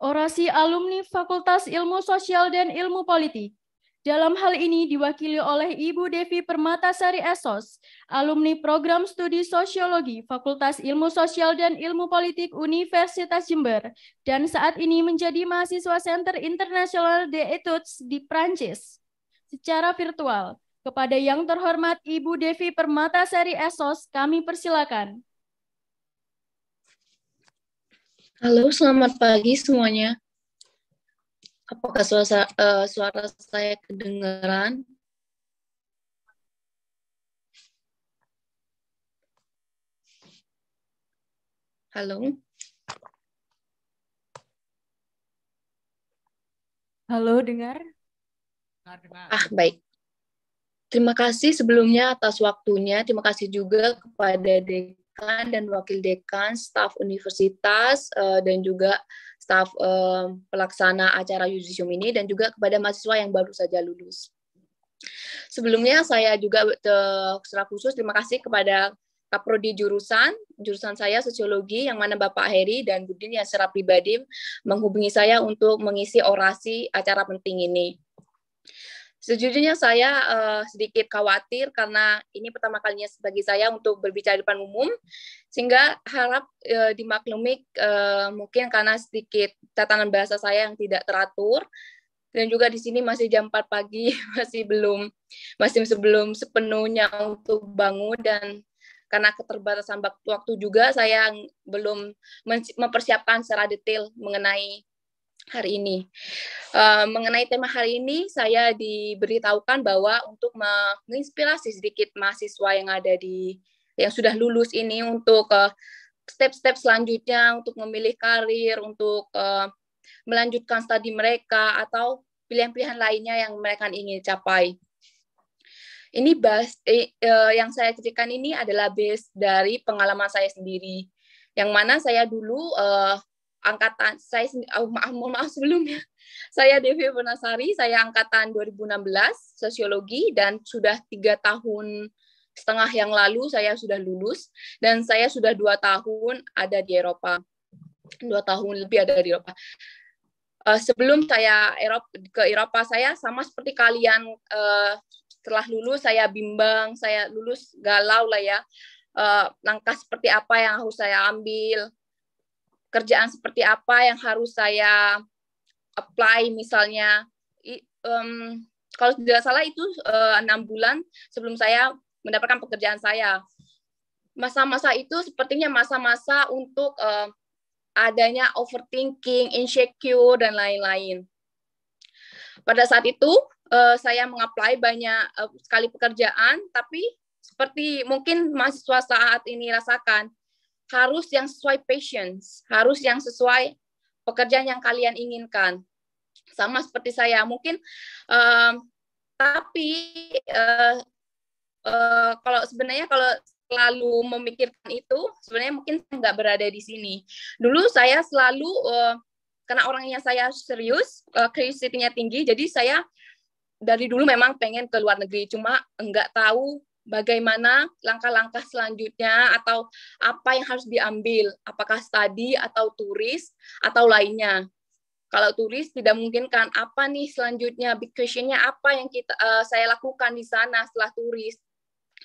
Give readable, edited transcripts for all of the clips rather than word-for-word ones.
Orasi alumni Fakultas Ilmu Sosial dan Ilmu Politik. Dalam hal ini diwakili oleh Ibu Devi Permatasari Esos, alumni Program Studi Sosiologi Fakultas Ilmu Sosial dan Ilmu Politik Universitas Jember, dan saat ini menjadi mahasiswa Center International des Etudes di Prancis secara virtual. Kepada yang terhormat Ibu Devi Permatasari Esos, kami persilakan. Halo, selamat pagi semuanya. Apakah suara saya kedengaran? Halo? Halo, dengar? Baik. Terima kasih sebelumnya atas waktunya. Terima kasih juga kepada dekan dan wakil dekan, staf universitas, dan juga staf pelaksana acara Yudisium ini, dan juga kepada mahasiswa yang baru saja lulus. Sebelumnya saya juga secara khusus terima kasih kepada Kaprodi jurusan saya sosiologi, yang mana Bapak Heri dan Budin yang secara pribadi menghubungi saya untuk mengisi orasi acara penting ini. Sejujurnya saya sedikit khawatir karena ini pertama kalinya bagi saya untuk berbicara di depan umum, sehingga harap dimaklumi mungkin karena sedikit tatanan bahasa saya yang tidak teratur, dan juga di sini masih jam 4 pagi, masih sebelum sepenuhnya untuk bangun, dan karena keterbatasan waktu juga saya belum mempersiapkan secara detail mengenai hari ini. Mengenai tema hari ini, saya diberitahukan bahwa untuk menginspirasi sedikit mahasiswa yang sudah lulus ini untuk step-step selanjutnya, untuk memilih karir, untuk melanjutkan studi mereka, atau pilihan-pilihan lainnya yang mereka ingin capai. Ini yang saya ceritakan ini adalah base dari pengalaman saya sendiri, yang mana saya dulu angkatan saya mohon maaf sebelumnya, saya Devi Purnasari, saya angkatan 2016 sosiologi, dan sudah 3,5 tahun yang lalu saya sudah lulus, dan saya sudah 2 tahun ada di Eropa, 2 tahun lebih ada di Eropa. Sebelum saya ke Eropa, saya sama seperti kalian, setelah lulus saya bimbang, saya lulus galau lah ya, langkah seperti apa yang harus saya ambil, kerjaan seperti apa yang harus saya apply misalnya. Kalau tidak salah itu 6 bulan sebelum saya mendapatkan pekerjaan saya. Masa-masa itu sepertinya masa-masa untuk adanya overthinking, insecure, dan lain-lain. Pada saat itu saya mengapply banyak sekali pekerjaan, tapi seperti mungkin mahasiswa saat ini rasakan, harus yang sesuai passions, harus yang sesuai pekerjaan yang kalian inginkan. Sama seperti saya, mungkin tapi kalau selalu memikirkan itu, sebenarnya mungkin nggak berada di sini. Dulu saya selalu karena orangnya saya serius, curiosity-nya tinggi, jadi saya dari dulu memang pengen ke luar negeri, cuma nggak tahu bagaimana langkah-langkah selanjutnya atau apa yang harus diambil, apakah studi atau turis atau lainnya. Kalau turis tidak mungkin kan, apa nih selanjutnya, big question-nya apa yang saya lakukan di sana setelah turis.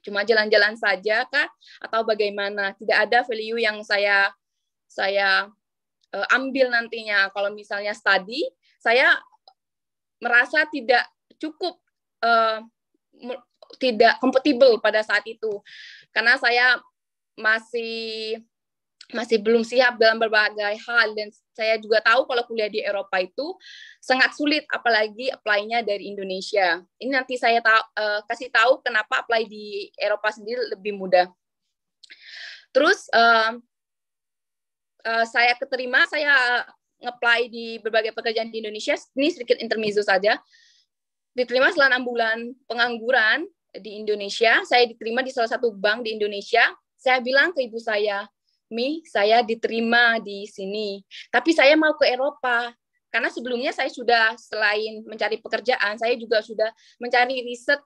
Cuma jalan-jalan saja kah atau bagaimana? Tidak ada value yang saya ambil nantinya. Kalau misalnya studi, saya merasa tidak cukup, tidak kompatibel pada saat itu, karena saya masih belum siap dalam berbagai hal, dan saya juga tahu kalau kuliah di Eropa itu sangat sulit, apalagi apply-nya dari Indonesia. Ini nanti saya kasih tahu kenapa apply di Eropa sendiri lebih mudah. Terus saya keterima, saya nge-apply di berbagai pekerjaan di Indonesia. Ini sedikit intermezzo saja. Diterima setelah 6 bulan pengangguran di Indonesia, saya diterima di salah satu bank di Indonesia. Saya bilang ke ibu saya, Mi, saya diterima di sini, tapi saya mau ke Eropa. Karena sebelumnya saya sudah, selain mencari pekerjaan, saya juga sudah mencari riset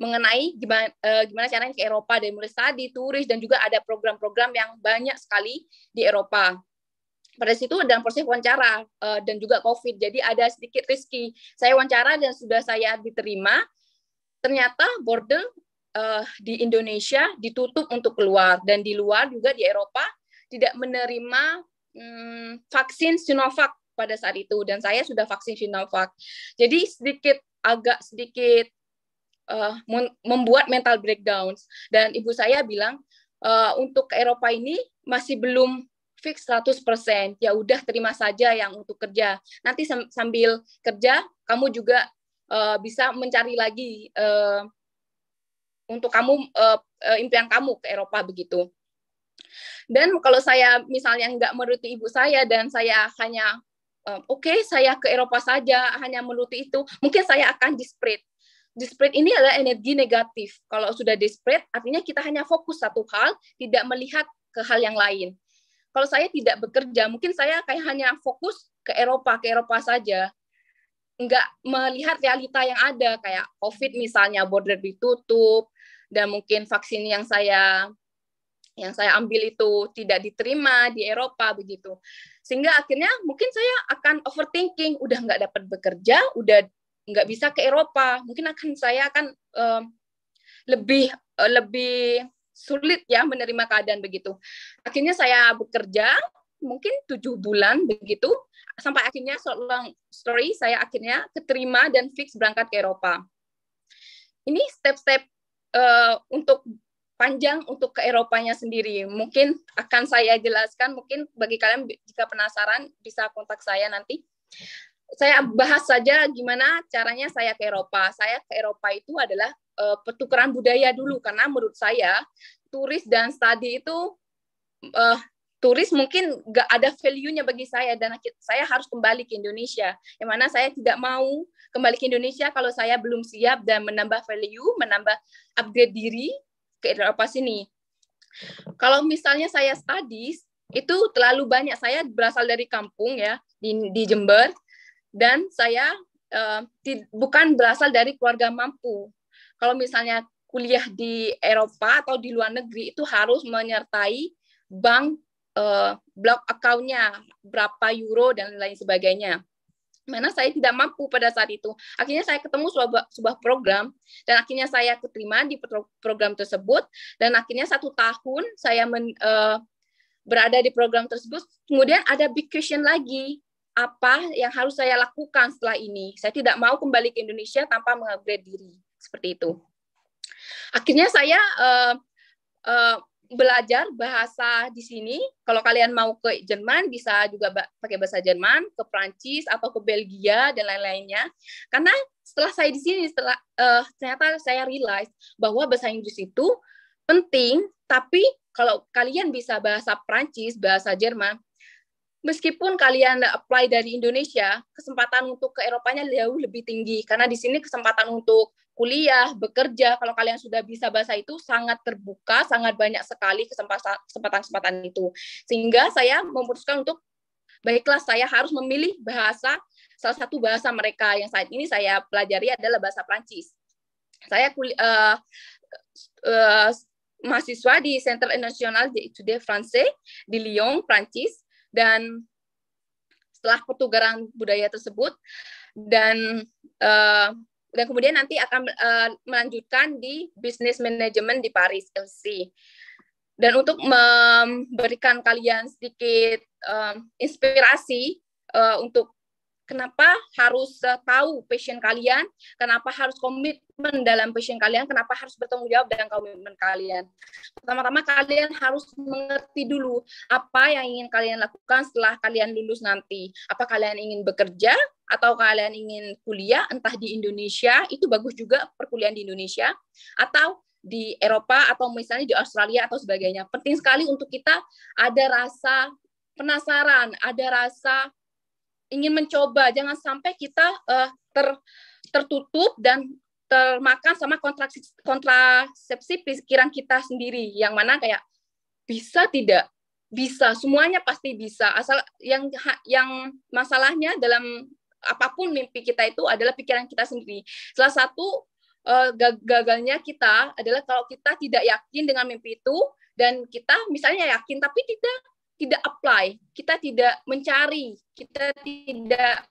mengenai gimana caranya ke Eropa, dari mulai studi, turis, dan juga ada program-program yang banyak sekali di Eropa. pada situ dalam proses wawancara dan juga COVID, jadi ada sedikit risky. Saya wawancara dan sudah saya diterima, ternyata border di Indonesia ditutup untuk keluar, dan di luar juga di Eropa tidak menerima vaksin Sinovac pada saat itu, dan saya sudah vaksin Sinovac. Jadi agak sedikit membuat mental breakdown, dan ibu saya bilang untuk ke Eropa ini masih belum fix 100%. Ya udah, terima saja yang untuk kerja. Nanti sambil kerja kamu juga bisa mencari lagi untuk kamu impian kamu ke Eropa begitu. Dan kalau saya misalnya nggak menuruti ibu saya dan saya hanya oke, saya ke Eropa saja, hanya menuruti itu, mungkin saya akan desperate. Desperate ini adalah energi negatif. Kalau sudah desperate, artinya kita hanya fokus satu hal, tidak melihat ke hal yang lain. Kalau saya tidak bekerja, mungkin saya kayak hanya fokus ke Eropa saja. Nggak melihat realita yang ada, kayak COVID misalnya, border ditutup, dan mungkin vaksin yang saya ambil itu tidak diterima di Eropa begitu. Sehingga akhirnya mungkin saya akan overthinking, udah nggak dapat bekerja, udah nggak bisa ke Eropa, mungkin saya akan lebih sulit ya menerima keadaan begitu. Akhirnya saya bekerja mungkin 7 bulan begitu, sampai akhirnya long story, saya akhirnya keterima dan fix berangkat ke Eropa. Ini step-step untuk panjang untuk ke Eropanya sendiri. Mungkin akan saya jelaskan, mungkin bagi kalian jika penasaran bisa kontak saya nanti. Saya bahas saja gimana caranya saya ke Eropa. Saya ke Eropa itu adalah pertukaran budaya dulu, karena menurut saya turis dan studi itu turis mungkin nggak ada value-nya bagi saya, dan saya harus kembali ke Indonesia, yang mana saya tidak mau kembali ke Indonesia kalau saya belum siap dan menambah value, menambah upgrade diri ke Eropa sini. Kalau misalnya saya studies, itu terlalu banyak. Saya berasal dari kampung ya, di Jember, dan saya bukan berasal dari keluarga mampu. Kalau misalnya kuliah di Eropa atau di luar negeri, itu harus menyertai bank blok account-nya, berapa euro dan lain sebagainya. Mana saya tidak mampu pada saat itu. Akhirnya saya ketemu sebuah program, dan akhirnya saya keterima di program tersebut, dan akhirnya 1 tahun saya berada di program tersebut. Kemudian ada big question lagi, apa yang harus saya lakukan setelah ini? Saya tidak mau kembali ke Indonesia tanpa mengupgrade diri. Seperti itu. Akhirnya saya belajar bahasa di sini. Kalau kalian mau ke Jerman, bisa juga pakai bahasa Jerman, ke Prancis atau ke Belgia dan lain-lainnya. Karena setelah saya di sini, ternyata saya realize bahwa bahasa Inggris itu penting, tapi kalau kalian bisa bahasa Prancis, bahasa Jerman, meskipun kalian apply dari Indonesia, kesempatan untuk ke Eropanya jauh lebih tinggi. Karena di sini kesempatan untuk kuliah, bekerja, kalau kalian sudah bisa bahasa itu sangat terbuka, sangat banyak sekali kesempatan-kesempatan itu. Sehingga saya memutuskan untuk, baiklah, saya harus memilih bahasa, salah satu bahasa mereka yang saat ini saya pelajari adalah bahasa Prancis. Saya mahasiswa di Centre International d'Études Français di Lyon, Prancis, dan setelah pertukaran budaya tersebut, dan kemudian nanti akan melanjutkan di Business Management di Paris, LC. Dan untuk memberikan kalian sedikit inspirasi untuk kenapa harus tahu passion kalian, kenapa harus komitmen dalam passion kalian, kenapa harus bertanggung jawab dengan komitmen kalian. Pertama-tama kalian harus mengerti dulu apa yang ingin kalian lakukan setelah kalian lulus nanti. Apa kalian ingin bekerja atau kalian ingin kuliah, entah di Indonesia, itu bagus juga perkuliahan di Indonesia, atau di Eropa, atau misalnya di Australia atau sebagainya. Penting sekali untuk kita ada rasa penasaran, ada rasa ingin mencoba. Jangan sampai kita tertutup dan termakan sama kontrasepsi pikiran kita sendiri, yang mana kayak bisa tidak bisa, semuanya pasti bisa, asal yang masalahnya dalam apapun mimpi kita itu adalah pikiran kita sendiri. Salah satu gagalnya kita adalah kalau kita tidak yakin dengan mimpi itu, dan kita misalnya yakin tapi tidak tidak apply, kita tidak mencari, kita tidak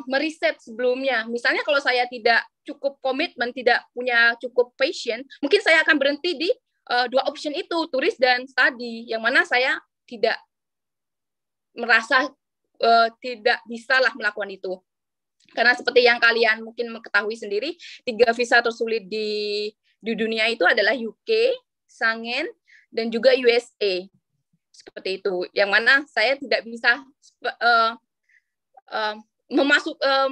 meriset sebelumnya. Misalnya kalau saya tidak cukup komitmen, tidak punya cukup passion, mungkin saya akan berhenti di dua option itu, turis dan study, yang mana saya tidak merasa tidak bisa lah melakukan itu. Karena seperti yang kalian mungkin mengetahui sendiri, 3 visa tersulit di dunia itu adalah UK, Schengen, dan juga USA. Seperti itu. Yang mana saya tidak bisa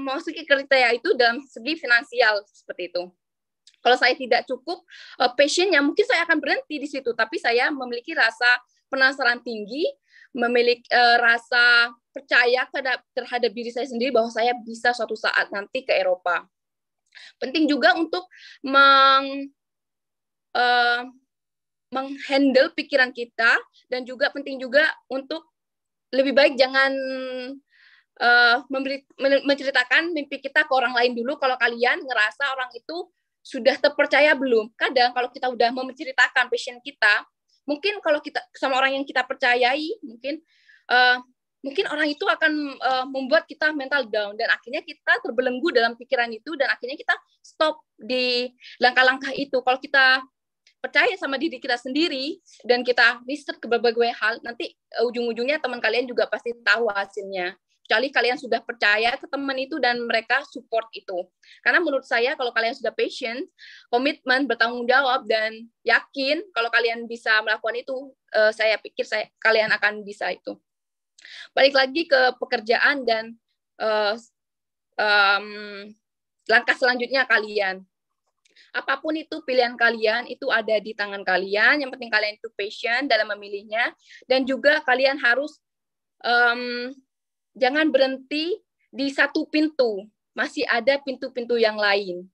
memasuki kriteria itu dalam segi finansial seperti itu. Kalau saya tidak cukup passionnya, mungkin saya akan berhenti di situ. Tapi saya memiliki rasa penasaran tinggi, memiliki rasa percaya terhadap diri saya sendiri bahwa saya bisa suatu saat nanti ke Eropa. Penting juga untuk menghandle pikiran kita, dan juga penting juga untuk lebih baik jangan menceritakan mimpi kita ke orang lain dulu kalau kalian ngerasa orang itu sudah terpercaya belum. Kadang kalau kita udah mau menceritakan passion kita, mungkin kalau kita sama orang yang kita percayai, mungkin orang itu akan membuat kita mental down, dan akhirnya kita terbelenggu dalam pikiran itu, dan akhirnya kita stop di langkah-langkah itu. Kalau kita percaya sama diri kita sendiri dan kita riset ke berbagai hal, nanti ujung-ujungnya teman kalian juga pasti tahu hasilnya. Kecuali kalian sudah percaya ke teman itu dan mereka support itu. Karena menurut saya kalau kalian sudah patient, komitmen, bertanggung jawab, dan yakin kalau kalian bisa melakukan itu, saya pikir kalian akan bisa itu. Balik lagi ke pekerjaan dan langkah selanjutnya kalian. Apapun itu pilihan kalian, itu ada di tangan kalian. Yang penting kalian itu patient dalam memilihnya. Dan juga kalian harus jangan berhenti di satu pintu. Masih ada pintu-pintu yang lain.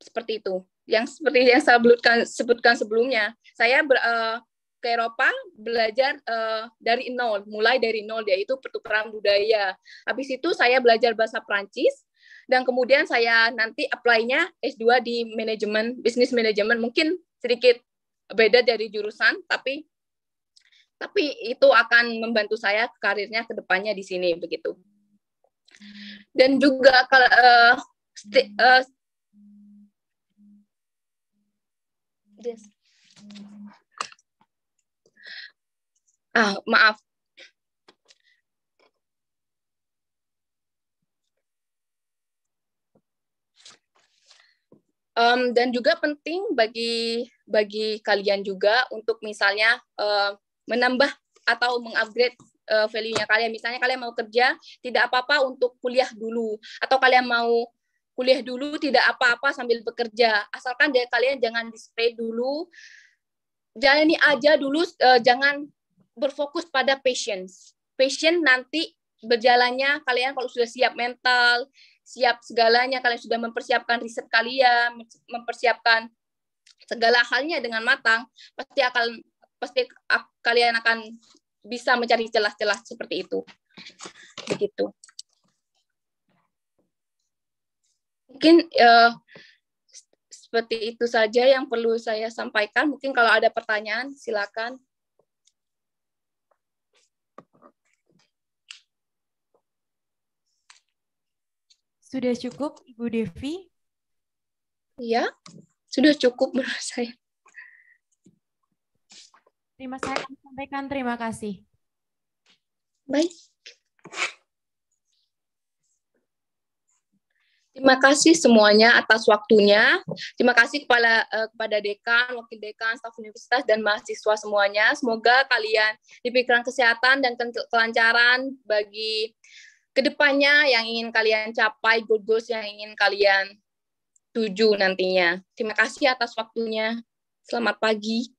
Seperti itu. Seperti yang saya sebutkan sebelumnya. Saya ke Eropa belajar dari nol. Mulai dari nol, yaitu pertukaran budaya. Habis itu saya belajar bahasa Prancis. Dan kemudian saya nanti apply-nya S2 di manajemen, bisnis manajemen. Mungkin sedikit beda dari jurusan, tapi itu akan membantu saya karirnya ke depannya di sini, begitu. Dan juga kalau maaf. Dan juga penting bagi kalian juga untuk misalnya menambah atau mengupgrade value-nya kalian. Misalnya kalian mau kerja, tidak apa-apa untuk kuliah dulu. Atau kalian mau kuliah dulu, tidak apa-apa sambil bekerja. Asalkan kalian jangan di-stay dulu. Jalani aja dulu, jangan berfokus pada patience. Passion nanti berjalannya kalian kalau sudah siap mental, siap segalanya, kalian sudah mempersiapkan riset kalian, mempersiapkan segala halnya dengan matang, pasti kalian akan bisa mencari celah-celah seperti itu. Begitu. Mungkin seperti itu saja yang perlu saya sampaikan. Mungkin kalau ada pertanyaan, silakan. Sudah cukup, Ibu Devi? Iya, sudah cukup menurut saya. Saya akan sampaikan terima kasih. Baik. Terima kasih semuanya atas waktunya. Terima kasih kepada dekan, wakil dekan, staf universitas, dan mahasiswa semuanya. Semoga kalian diberikan kesehatan dan kelancaran bagi kedepannya yang ingin kalian capai, goals yang ingin kalian tuju nantinya. Terima kasih atas waktunya. Selamat pagi.